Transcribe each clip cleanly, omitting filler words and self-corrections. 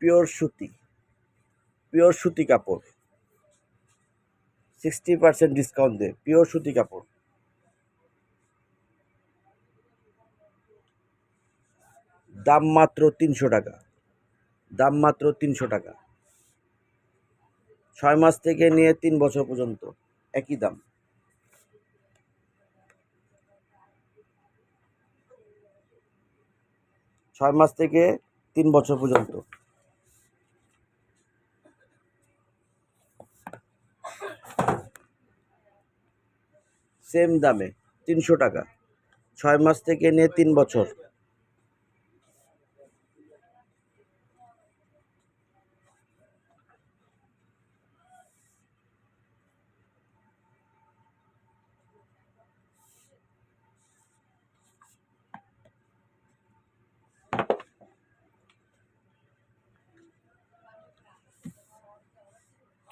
Pure সুতি, pure সুতি কাপড়, 60% ডিসকাউন্ট দিয়ে পিওর সুতি কাপড়। দাম মাত্র 300 টাকা, দাম মাত্র 300 টাকা। 6 মাস থেকে নিয়ে 3 বছর পর্যন্ত একই দাম। ছয় মাস থেকে 3 বছর পর্যন্ত সেম দামে 300 টাকা। 6 মাস থেকে নিয়ে 3 বছর।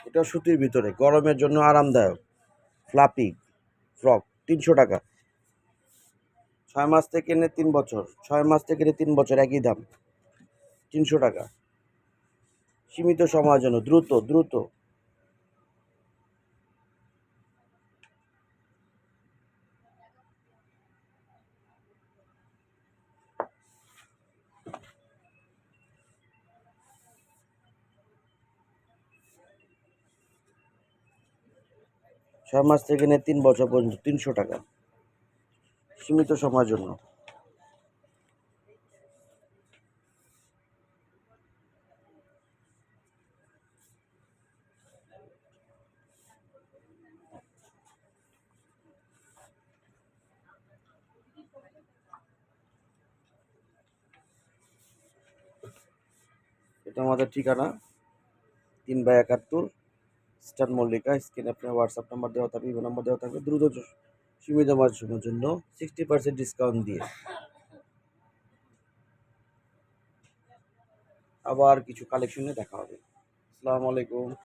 এটা সুতির ভিতরে গরমের জন্য আরামদায়ক ফ্লাপি ফ্রক, 300 টাকা। 6 মাস থেকে নিয়ে 3 বছর, 6 মাস থেকে নিয়ে 3 বছর একই দাম, 300 টাকা। সীমিত সময়ের জন্য, দ্রুত দ্রুত। 6 মাস থেকে নিয়ে 3 বছর পর্যন্ত 300 টাকা, সীমিত সময়ের জন্য। এটা আমাদের ঠিকানা 3/71 স্টার মল্লিকা। স্ক্রিনে আপনার হোয়াটসঅ্যাপ নাম্বার দেওয়া থাকবে, ইমেল নাম্বার দেওয়া থাকবে। দ্রুত সীমিত সময়ের জন্য 60% ডিসকাউন্ট দিয়ে আবার কিছু কালেকশনে দেখা হবে। আসসালামু আলাইকুম।